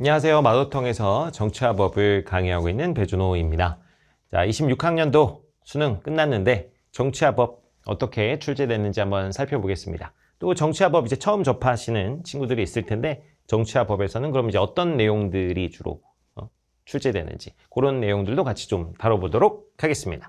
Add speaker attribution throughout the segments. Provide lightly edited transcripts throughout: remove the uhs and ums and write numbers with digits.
Speaker 1: 안녕하세요. 마도통에서 정치와 법을 강의하고 있는 배준호입니다. 자, 26학년도 수능 끝났는데 정치와 법 어떻게 출제됐는지 한번 살펴보겠습니다. 또 정치와 법 이제 처음 접하시는 친구들이 있을 텐데 정치와 법에서는 그럼 이제 어떤 내용들이 주로 출제되는지 그런 내용들도 같이 좀 다뤄보도록 하겠습니다.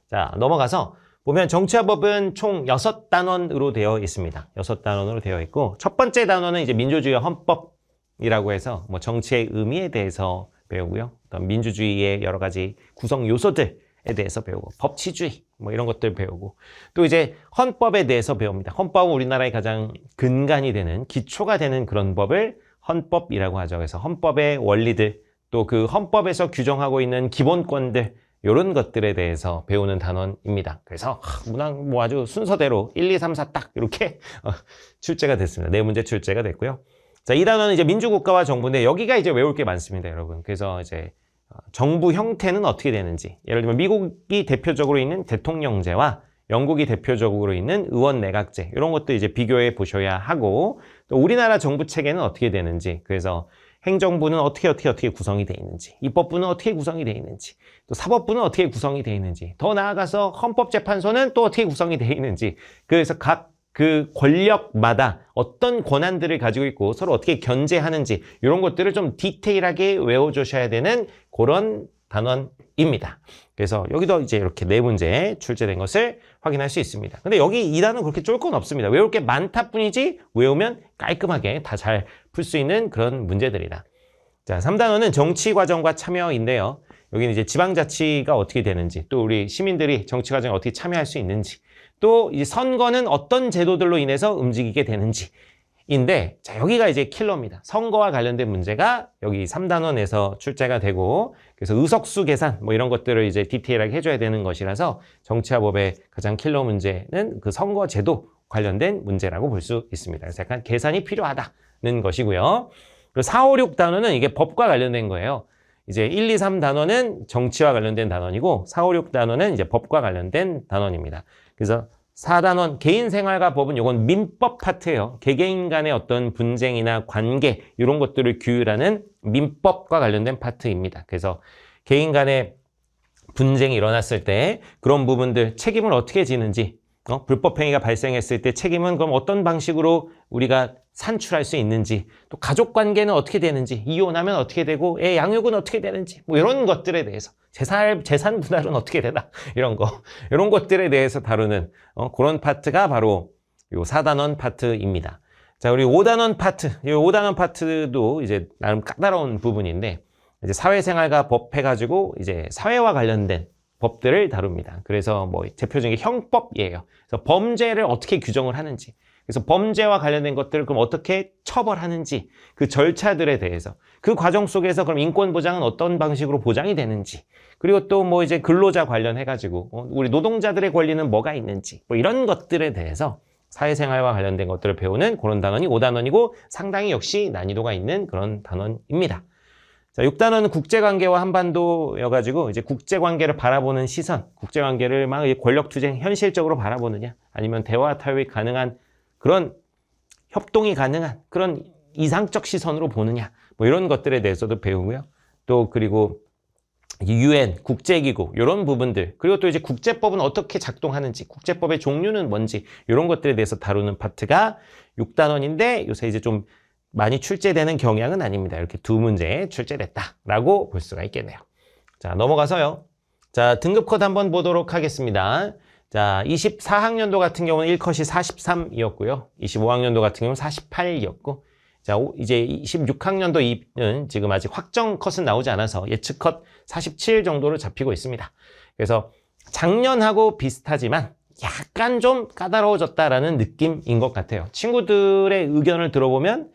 Speaker 1: 자, 넘어가서 보면 정치와 법은 총 6단원으로 되어 있습니다. 6단원으로 되어 있고 첫 번째 단원은 이제 민주주의 헌법이라고 해서 뭐 정치의 의미에 대해서 배우고요. 어떤 민주주의의 여러 가지 구성 요소들에 대해서 배우고 법치주의 뭐 이런 것들 배우고 또 이제 헌법에 대해서 배웁니다. 헌법은 우리나라의 가장 근간이 되는 기초가 되는 그런 법을 헌법이라고 하죠. 그래서 헌법의 원리들 또 그 헌법에서 규정하고 있는 기본권들 이런 것들에 대해서 배우는 단원입니다. 그래서 문항 뭐 아주 순서대로 1, 2, 3, 4 딱 이렇게 출제가 됐습니다. 네 문제 출제가 됐고요. 자, 이 단원은 이제 민주국가와 정부인데 여기가 이제 외울 게 많습니다, 여러분. 그래서 이제 정부 형태는 어떻게 되는지, 예를 들면 미국이 대표적으로 있는 대통령제와 영국이 대표적으로 있는 의원 내각제 이런 것도 이제 비교해 보셔야 하고 또 우리나라 정부 체계는 어떻게 되는지, 그래서 행정부는 어떻게 구성이 되어 있는지, 입법부는 어떻게 구성이 되어 있는지, 또 사법부는 어떻게 구성이 되어 있는지, 더 나아가서 헌법재판소는 또 어떻게 구성이 되어 있는지, 그래서 각 그 권력마다 어떤 권한들을 가지고 있고 서로 어떻게 견제하는지 이런 것들을 좀 디테일하게 외워주셔야 되는 그런 단원입니다. 그래서 여기도 이제 이렇게 네 문제 출제된 것을 확인할 수 있습니다. 근데 여기 이 단원 그렇게 쫄 건 없습니다. 외울 게 많다 뿐이지 외우면 깔끔하게 다 잘 풀 수 있는 그런 문제들이다. 자, 3단원은 정치과정과 참여인데요. 여기는 이제 지방자치가 어떻게 되는지, 또 우리 시민들이 정치과정에 어떻게 참여할 수 있는지, 또 이 선거는 어떤 제도들로 인해서 움직이게 되는지인데, 자, 여기가 이제 킬러입니다. 선거와 관련된 문제가 여기 3단원에서 출제가 되고, 그래서 의석수 계산 뭐 이런 것들을 이제 디테일하게 해줘야 되는 것이라서 정치와 법의 가장 킬러 문제는 그 선거 제도 관련된 문제라고 볼 수 있습니다. 그래서 약간 계산이 필요하다는 것이고요. 그리고 4, 5, 6단원은 이게 법과 관련된 거예요. 이제 1, 2, 3단원은 정치와 관련된 단원이고 4, 5, 6단원은 이제 법과 관련된 단원입니다. 그래서 4단원 개인생활과 법은 이건 민법 파트예요. 개개인 간의 어떤 분쟁이나 관계 이런 것들을 규율하는 민법과 관련된 파트입니다. 그래서 개인 간의 분쟁이 일어났을 때 그런 부분들 책임을 어떻게 지는지, 불법행위가 발생했을 때 책임은 그럼 어떤 방식으로 우리가 산출할 수 있는지, 또 가족관계는 어떻게 되는지, 이혼하면 어떻게 되고 애 양육은 어떻게 되는지 뭐 이런 것들에 대해서 재산 분할은 어떻게 되나 이런 것들에 대해서 다루는 그런 파트가 바로 요 4단원 파트입니다. 자, 우리 5단원 파트, 이 5단원 파트도 이제 나름 까다로운 부분인데 이제 사회생활과 법 해가지고 이제 사회와 관련된 법들을 다룹니다. 그래서 뭐 대표적인 게 형법이에요. 그래서 범죄를 어떻게 규정을 하는지, 그래서 범죄와 관련된 것들을 그럼 어떻게 처벌하는지, 그 절차들에 대해서, 그 과정 속에서 그럼 인권 보장은 어떤 방식으로 보장이 되는지, 그리고 또 뭐 이제 근로자 관련해가지고 우리 노동자들의 권리는 뭐가 있는지, 뭐 이런 것들에 대해서 사회생활과 관련된 것들을 배우는 그런 단원이 5단원이고 상당히 역시 난이도가 있는 그런 단원입니다. 자, 6단원은 국제관계와 한반도여가지고 이제 국제관계를 바라보는 시선, 국제관계를 막 권력투쟁 현실적으로 바라보느냐, 아니면 대화 타협이 가능한 그런 협동이 가능한 그런 이상적 시선으로 보느냐, 뭐 이런 것들에 대해서도 배우고요. 또 그리고 UN, 국제기구 이런 부분들, 그리고 또 이제 국제법은 어떻게 작동하는지, 국제법의 종류는 뭔지 이런 것들에 대해서 다루는 파트가 6단원인데 요새 이제 좀 많이 출제되는 경향은 아닙니다. 이렇게 두 문제 출제됐다라고 볼 수가 있겠네요. 자, 넘어가서요. 자, 등급 컷 한번 보도록 하겠습니다. 자, 24학년도 같은 경우는 1컷이 43이었고요. 25학년도 같은 경우는 48이었고, 자, 이제 26학년도는 지금 아직 확정 컷은 나오지 않아서 예측 컷 47 정도로 잡히고 있습니다. 그래서 작년하고 비슷하지만 약간 좀 까다로워졌다라는 느낌인 것 같아요. 친구들의 의견을 들어보면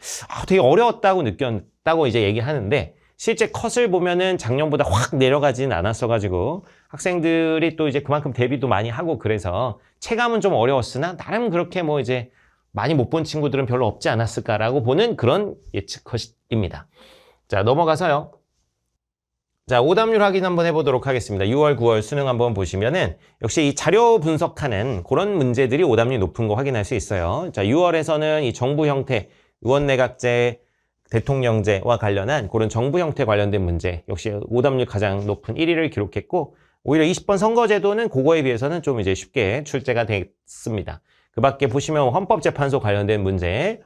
Speaker 1: 되게 어려웠다고 느꼈다고 이제 얘기하는데 실제 컷을 보면은 작년보다 확 내려가지는 않았어가지고 학생들이 또 이제 그만큼 대비도 많이 하고 그래서 체감은 좀 어려웠으나 나름 그렇게 뭐 이제 많이 못 본 친구들은 별로 없지 않았을까라고 보는 그런 예측 컷입니다. 자, 넘어가서요. 자, 오답률 확인 한번 해보도록 하겠습니다. 6월, 9월 수능 한번 보시면은 역시 이 자료 분석하는 그런 문제들이 오답률이 높은 거 확인할 수 있어요. 자, 6월에서는 이 정부 형태, 의원 내각제, 대통령제와 관련한 그런 정부 형태 관련된 문제 역시 오답률 가장 높은 1위를 기록했고 오히려 20번 선거제도는 그거에 비해서는 좀 이제 쉽게 출제가 됐습니다. 그 밖에 보시면 헌법재판소 관련된 문제,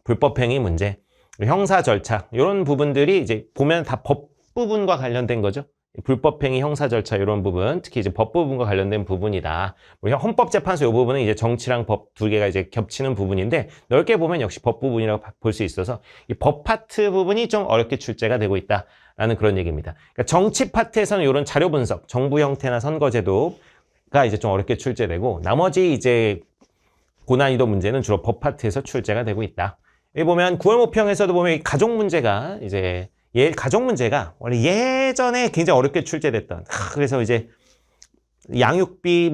Speaker 1: 불법행위 문제, 형사 절차 이런 부분들이 이제 보면 다 법 부분과 관련된 거죠. 불법행위 형사 절차 이런 부분, 특히 이제 법 부분과 관련된 부분이다. 헌법재판소 이 부분은 이제 정치랑 법 두 개가 이제 겹치는 부분인데 넓게 보면 역시 법 부분이라고 볼 수 있어서 이 법 파트 부분이 좀 어렵게 출제가 되고 있다라는 그런 얘기입니다. 그러니까 정치 파트에서는 이런 자료 분석, 정부 형태나 선거제도가 이제 좀 어렵게 출제되고 나머지 이제 고난이도 문제는 주로 법 파트에서 출제가 되고 있다. 여기 보면 9월 모평에서도 보면 이 가족 문제가 이제 가족 문제가 원래 예전에 굉장히 어렵게 출제됐던 그래서 이제 양육비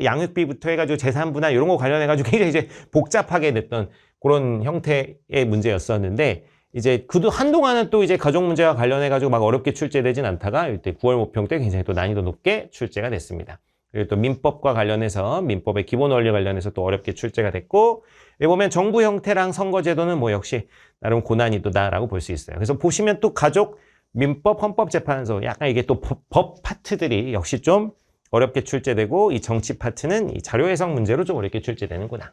Speaker 1: 양육비부터 해가지고 재산분할 이런 거 관련해가지고 굉장히 이제 복잡하게 됐던 그런 형태의 문제였었는데 이제 한동안은 또 이제 가족 문제와 관련해가지고 막 어렵게 출제되진 않다가 이때 9월 모평 때 굉장히 또 난이도 높게 출제가 됐습니다. 그리고 또 민법과 관련해서 민법의 기본 원리 관련해서 또 어렵게 출제가 됐고 여기 보면 정부 형태랑 선거제도는 뭐 역시 나름 고난이도다라고 볼 수 있어요. 그래서 보시면 또 가족, 민법, 헌법재판소 약간 이게 또 법 파트들이 역시 좀 어렵게 출제되고 이 정치 파트는 이 자료 해석 문제로 좀 어렵게 출제되는구나.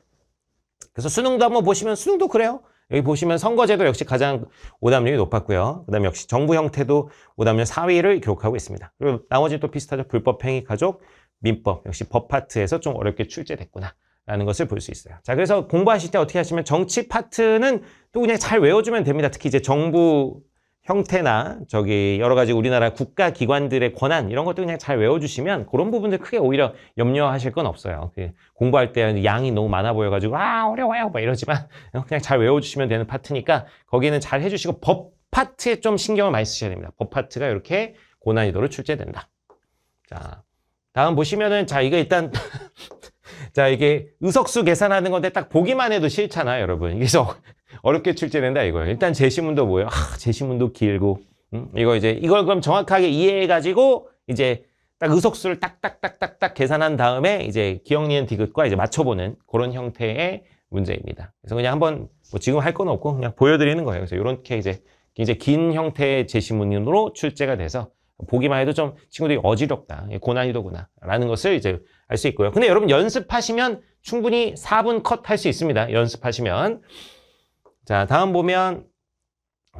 Speaker 1: 그래서 수능도 한번 보시면 수능도 그래요. 여기 보시면 선거제도 역시 가장 오답률이 높았고요. 그 다음에 역시 정부 형태도 오답률 4위를 기록하고 있습니다. 그리고 나머지 또 비슷하죠. 불법행위, 가족, 민법 역시 법 파트에서 좀 어렵게 출제됐구나 라는 것을 볼 수 있어요. 자, 그래서 공부하실 때 어떻게 하시면 정치 파트는 또 그냥 잘 외워주면 됩니다. 특히 이제 정부 형태나 여러 가지 우리나라 국가기관들의 권한 이런 것도 그냥 잘 외워주시면 그런 부분들 크게 오히려 염려하실 건 없어요. 공부할 때 양이 너무 많아 보여가지고 어려워요 막 이러지만 그냥 잘 외워주시면 되는 파트니까 거기는 잘 해주시고 법 파트에 좀 신경을 많이 쓰셔야 됩니다. 법 파트가 이렇게 고난이도로 출제된다. 자, 다음 보시면은 자 이거 일단 자 이게 의석수 계산하는 건데 딱 보기만 해도 싫잖아요, 여러분. 그래서 어렵게 출제된다 이거예요. 일단 제시문도 뭐예요? 제시문도 길고 이걸 그럼 정확하게 이해해가지고 이제 딱 의석수를 딱딱딱딱딱 계산한 다음에 이제 기억, 니은, 디귿과 이제 맞춰보는 그런 형태의 문제입니다. 그래서 그냥 한번 뭐 지금 할 건 없고 그냥 보여드리는 거예요. 그래서 이렇게 이제 굉장히 긴 형태의 제시문으로 출제가 돼서 보기만 해도 좀 친구들이 어지럽다, 고난이도구나 라는 것을 이제 알 수 있고요. 근데 여러분 연습하시면 충분히 4분 컷 할 수 있습니다. 연습하시면. 자, 다음 보면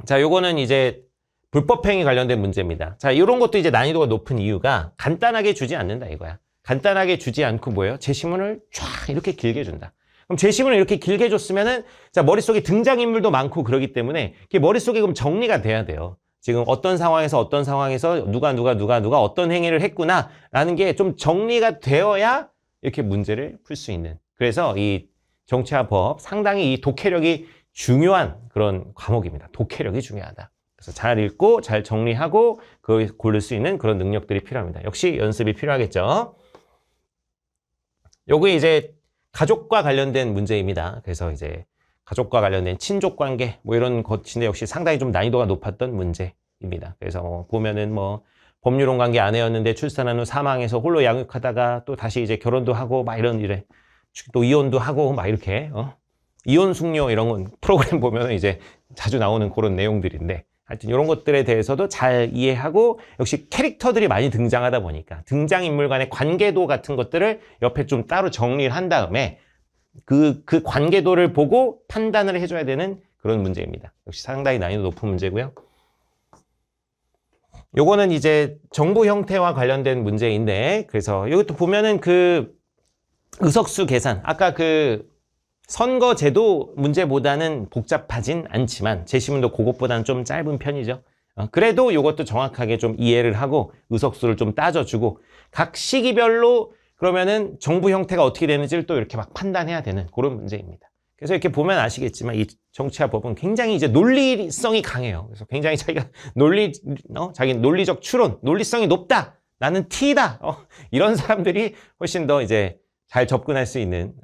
Speaker 1: 자, 요거는 이제 불법행위 관련된 문제입니다. 자, 이런 것도 이제 난이도가 높은 이유가 간단하게 주지 않는다 이거야. 간단하게 주지 않고 뭐예요? 제시문을 쫙 이렇게 길게 준다. 그럼 제시문을 이렇게 길게 줬으면은 자, 머릿속에 등장인물도 많고 그러기 때문에 그게 머릿속에 그럼 정리가 돼야 돼요. 지금 어떤 상황에서 누가 어떤 행위를 했구나 라는 게 좀 정리가 되어야 이렇게 문제를 풀 수 있는. 그래서 이 정치와 법 상당히 이 독해력이 중요한 그런 과목입니다. 독해력이 중요하다. 그래서 잘 읽고 잘 정리하고 그걸 고를 수 있는 그런 능력들이 필요합니다. 역시 연습이 필요하겠죠. 요게 이제 가족과 관련된 문제입니다. 그래서 이제 가족과 관련된 친족 관계 뭐 이런 것인데 역시 상당히 좀 난이도가 높았던 문제입니다. 그래서 보면은 뭐 법률혼 관계 아내였는데 출산한 후 사망해서 홀로 양육하다가 또 다시 이제 결혼도 하고 막 이런 일에 또 이혼도 하고 막 이렇게 이혼 숙녀 이런 건 프로그램 보면은 이제 자주 나오는 그런 내용들인데 하여튼 이런 것들에 대해서도 잘 이해하고 역시 캐릭터들이 많이 등장하다 보니까 등장인물 간의 관계도 같은 것들을 옆에 좀 따로 정리를 한 다음에 그 관계도를 보고 판단을 해줘야 되는 그런 문제입니다. 역시 상당히 난이도 높은 문제고요. 요거는 이제 정부 형태와 관련된 문제인데 그래서 이것도 보면은 그 의석수 계산 아까 그 선거제도 문제보다는 복잡하진 않지만 제시문도 그것보다는 좀 짧은 편이죠. 그래도 이것도 정확하게 좀 이해를 하고 의석수를 좀 따져주고 각 시기별로 그러면은 정부 형태가 어떻게 되는지를 또 이렇게 막 판단해야 되는 그런 문제입니다. 그래서 이렇게 보면 아시겠지만 이 정치와 법은 굉장히 이제 논리성이 강해요. 그래서 굉장히 자기가 자기 논리적 추론, 논리성이 높다. 나는 T다. 이런 사람들이 훨씬 더 이제 잘 접근할 수 있는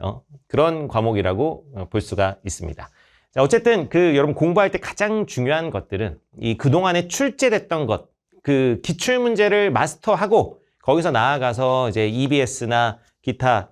Speaker 1: 그런 과목이라고 볼 수가 있습니다. 자, 어쨌든 여러분 공부할 때 가장 중요한 것들은 이 그동안에 출제됐던 것, 그 기출 문제를 마스터하고 거기서 나아가서 이제 EBS나 기타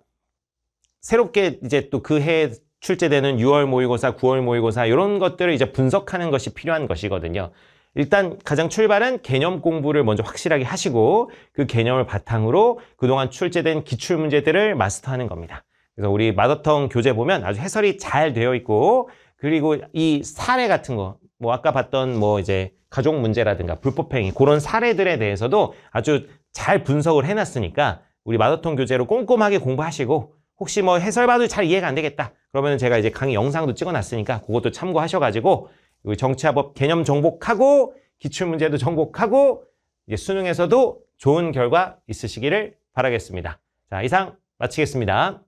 Speaker 1: 새롭게 이제 또 그 해 출제되는 6월 모의고사, 9월 모의고사 이런 것들을 이제 분석하는 것이 필요한 것이거든요. 일단 가장 출발은 개념 공부를 먼저 확실하게 하시고 그 개념을 바탕으로 그동안 출제된 기출문제들을 마스터하는 겁니다. 그래서 우리 마더텅 교재 보면 아주 해설이 잘 되어 있고 그리고 이 사례 같은 거 뭐 아까 봤던 뭐 이제 가족 문제라든가 불법행위 그런 사례들에 대해서도 아주 잘 분석을 해놨으니까 우리 마더텅 교재로 꼼꼼하게 공부하시고 혹시 뭐 해설 봐도 잘 이해가 안 되겠다 그러면 제가 이제 강의 영상도 찍어놨으니까 그것도 참고하셔가지고 정치화법 개념 정복하고 기출문제도 정복하고 이제 수능에서도 좋은 결과 있으시기를 바라겠습니다. 자, 이상 마치겠습니다.